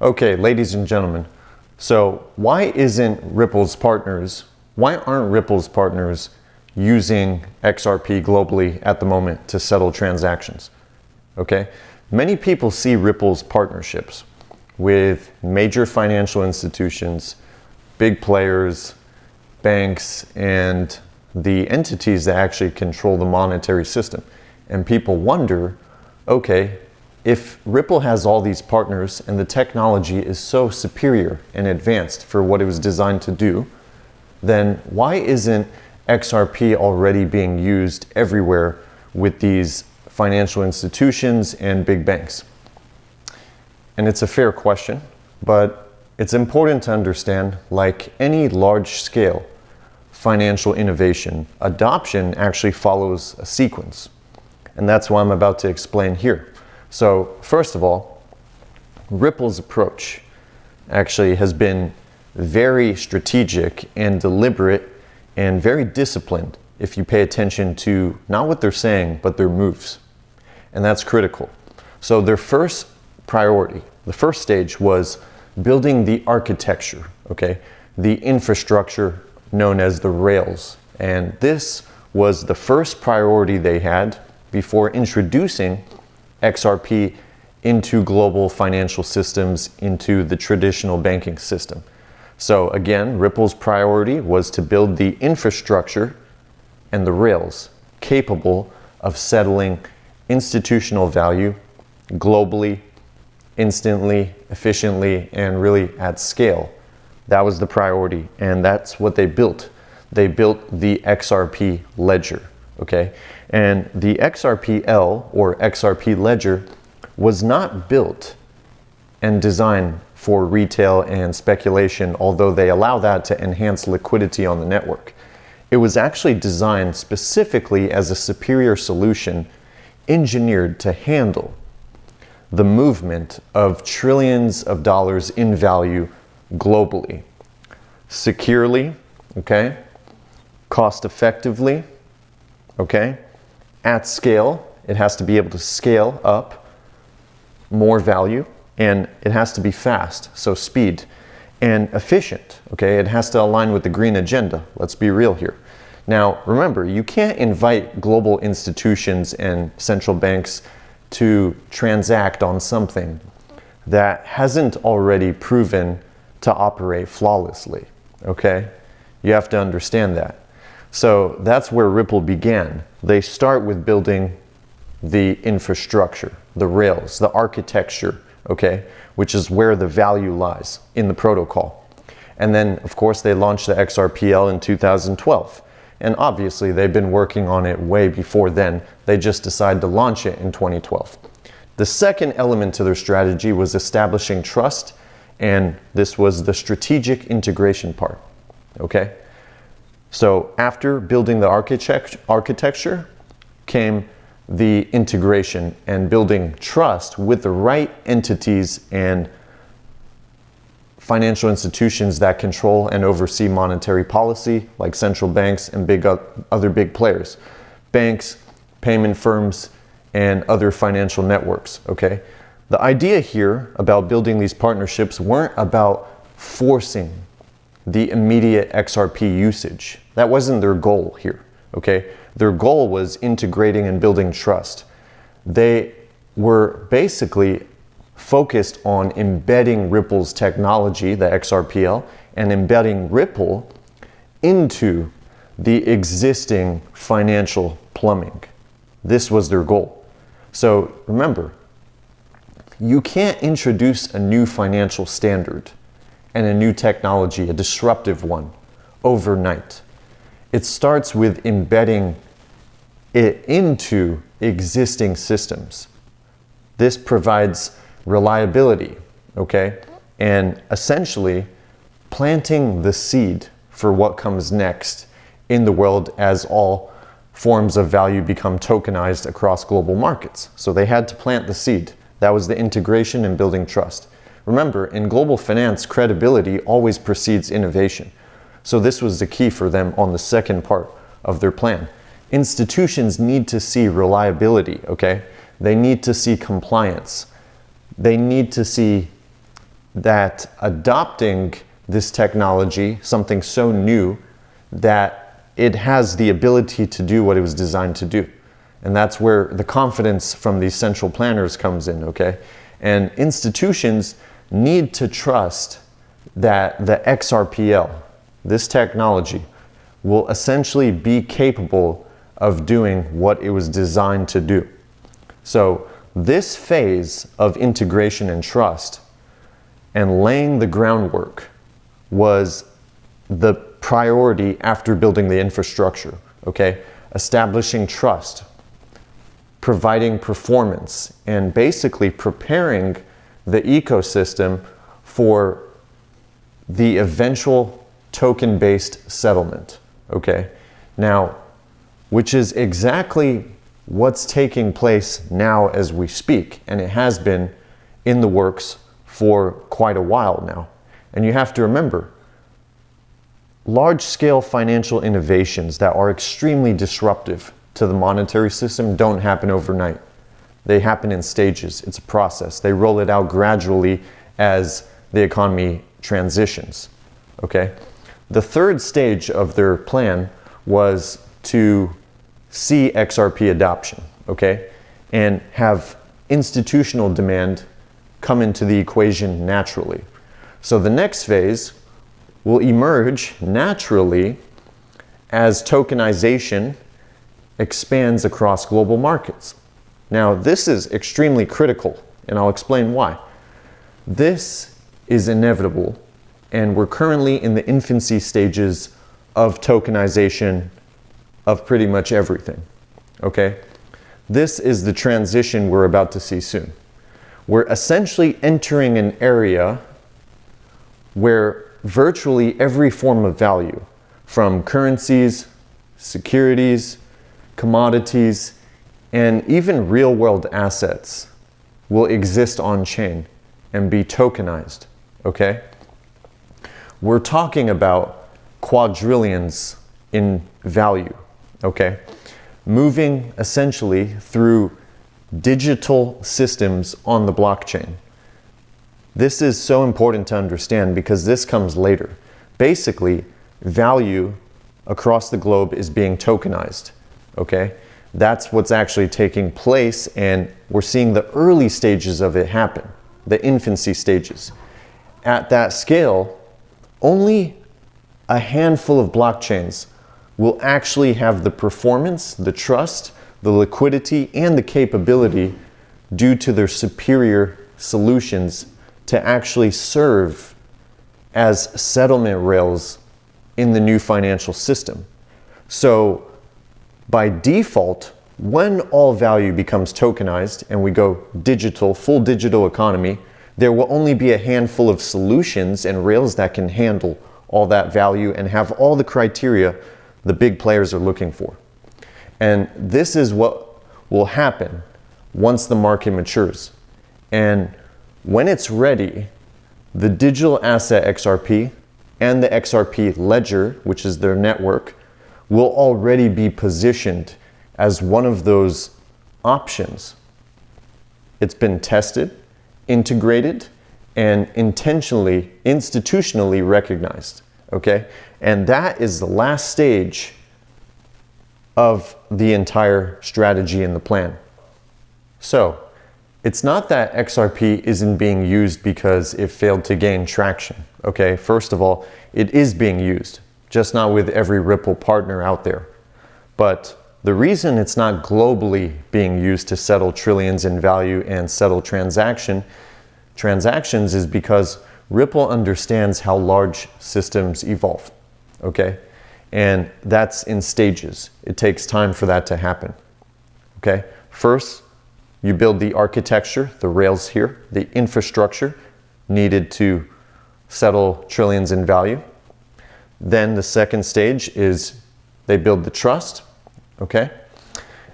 Okay, ladies and gentlemen, so why aren't Ripple's partners using XRP globally at the moment to settle transactions? Okay, many people see Ripple's partnerships with major financial institutions, big players, banks, and the entities that actually control the monetary system. And people wonder, okay, if Ripple has all these partners and the technology is so superior and advanced for what it was designed to do, then why isn't XRP already being used everywhere with these financial institutions and big banks? And it's a fair question, but it's important to understand, like any large-scale financial innovation, adoption actually follows a sequence. And that's what I'm about to explain here. So first of all, Ripple's approach actually has been very strategic and deliberate and very disciplined if you pay attention to not what they're saying, but their moves. And that's critical. So their first priority, the first stage, was building the architecture, okay? The infrastructure known as the rails. And this was the first priority they had before introducing XRP into global financial systems, into the traditional banking system. So again, Ripple's priority was to build the infrastructure and the rails capable of settling institutional value globally, instantly, efficiently, and really at scale. That was the priority, and that's what they built. They built the XRP ledger, okay? And the XRPL, or XRP ledger, was not built and designed for retail and speculation, although they allow that to enhance liquidity on the network. It was actually designed specifically as a superior solution engineered to handle the movement of trillions of dollars in value globally, securely, okay, cost effectively, okay, at scale. It has to be able to scale up more value, and it has to be fast, so speed, and efficient, okay? It has to align with the green agenda. Let's be real here. Now, remember, you can't invite global institutions and central banks to transact on something that hasn't already proven to operate flawlessly, okay? You have to understand that. So that's where Ripple began. They start with building the infrastructure, the rails, the architecture, okay, which is where the value lies in the protocol. And then, of course, they launched the XRPL in 2012. And obviously, they've been working on it way before then. They just decided to launch it in 2012. The second element to their strategy was establishing trust, and this was the strategic integration part, okay? So after building the architecture came the integration and building trust with the right entities and financial institutions that control and oversee monetary policy, like central banks and other big players, banks, payment firms, and other financial networks, okay? The idea here about building these partnerships weren't about forcing the immediate XRP usage. That wasn't their goal here, okay? Their goal was integrating and building trust. They were basically focused on embedding Ripple's technology, the XRPL, and embedding Ripple into the existing financial plumbing. This was their goal. So remember, you can't introduce a new financial standard and a new technology, a disruptive one, overnight. It starts with embedding it into existing systems. This provides reliability, okay? And essentially planting the seed for what comes next in the world as all forms of value become tokenized across global markets. So they had to plant the seed. That was the integration and building trust. Remember, in global finance, credibility always precedes innovation. So this was the key for them on the second part of their plan. Institutions need to see reliability, okay? They need to see compliance. They need to see that adopting this technology, something so new, that it has the ability to do what it was designed to do. And that's where the confidence from these central planners comes in, okay? And institutions need to trust that the XRPL, this technology, will essentially be capable of doing what it was designed to do. So this phase of integration and trust and laying the groundwork was the priority after building the infrastructure, okay? Establishing trust, providing performance, and basically preparing the ecosystem for the eventual token-based settlement, okay? Now, which is exactly what's taking place now as we speak, and it has been in the works for quite a while now. And you have to remember, large-scale financial innovations that are extremely disruptive to the monetary system don't happen overnight. They happen in stages. It's a process. They roll it out gradually as the economy transitions, okay? The third stage of their plan was to see XRP adoption, okay? And have institutional demand come into the equation naturally. So the next phase will emerge naturally as tokenization expands across global markets. Now, this is extremely critical, and I'll explain why. This is inevitable, and we're currently in the infancy stages of tokenization of pretty much everything, okay? This is the transition we're about to see soon. We're essentially entering an area where virtually every form of value, from currencies, securities, commodities, and even real-world assets, will exist on-chain and be tokenized, okay? We're talking about quadrillions in value, okay? Moving essentially through digital systems on the blockchain. This is so important to understand because this comes later. Basically, value across the globe is being tokenized, okay? That's what's actually taking place, and we're seeing the early stages of it happen, the infancy stages. At that scale, only a handful of blockchains will actually have the performance, the trust, the liquidity, and the capability due to their superior solutions to actually serve as settlement rails in the new financial system. So by default, when all value becomes tokenized and we go digital, full digital economy, there will only be a handful of solutions and rails that can handle all that value and have all the criteria the big players are looking for. And this is what will happen once the market matures. And when it's ready, the digital asset XRP and the XRP ledger, which is their network, will already be positioned as one of those options. It's been tested, integrated, and intentionally, institutionally recognized, okay? And that is the last stage of the entire strategy and the plan. So, it's not that XRP isn't being used because it failed to gain traction, okay? First of all, it is being used, just not with every Ripple partner out there. But the reason it's not globally being used to settle trillions in value and settle transactions is because Ripple understands how large systems evolve, okay? And that's in stages. It takes time for that to happen, okay? First, you build the architecture, the rails here, the infrastructure needed to settle trillions in value. Then the second stage is they build the trust, okay?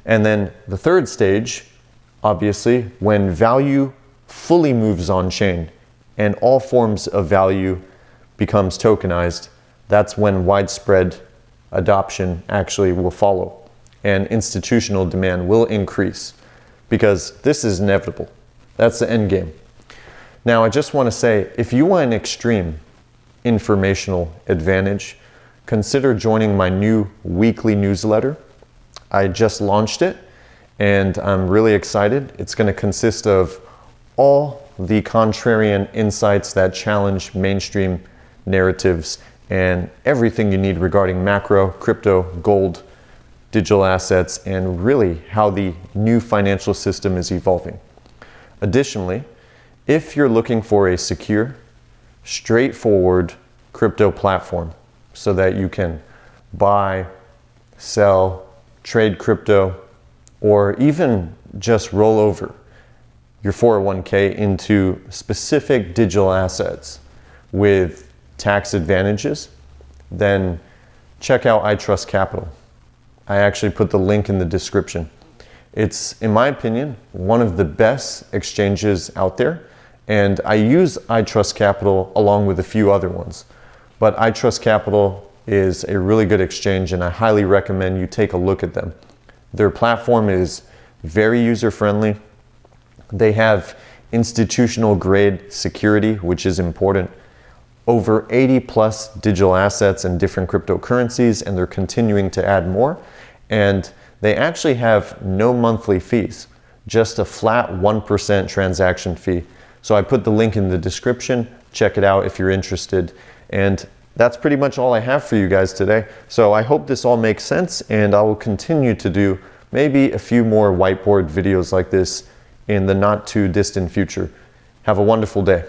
And then the third stage, obviously, when value fully moves on chain and all forms of value becomes tokenized, that's when widespread adoption actually will follow and institutional demand will increase, because this is inevitable. That's the end game. Now, I just want to say, if you want an extreme informational advantage, consider joining my new weekly newsletter. I just launched it and I'm really excited. It's going to consist of all the contrarian insights that challenge mainstream narratives and everything you need regarding macro, crypto, gold, digital assets, and really how the new financial system is evolving. Additionally, if you're looking for a secure, straightforward crypto platform so that you can buy, sell, trade crypto, or even just roll over your 401k into specific digital assets with tax advantages, then check out iTrust Capital. I actually put the link in the description. It's, in my opinion, one of the best exchanges out there, and I use iTrust Capital along with a few other ones. But iTrust Capital is a really good exchange, and I highly recommend you take a look at them. Their platform is very user-friendly. They have institutional grade security, which is important. Over 80 plus digital assets and different cryptocurrencies, and they're continuing to add more. And they actually have no monthly fees, just a flat 1% transaction fee. So I put the link in the description. Check it out if you're interested. And that's pretty much all I have for you guys today. So I hope this all makes sense, and I will continue to do maybe a few more whiteboard videos like this in the not too distant future. Have a wonderful day.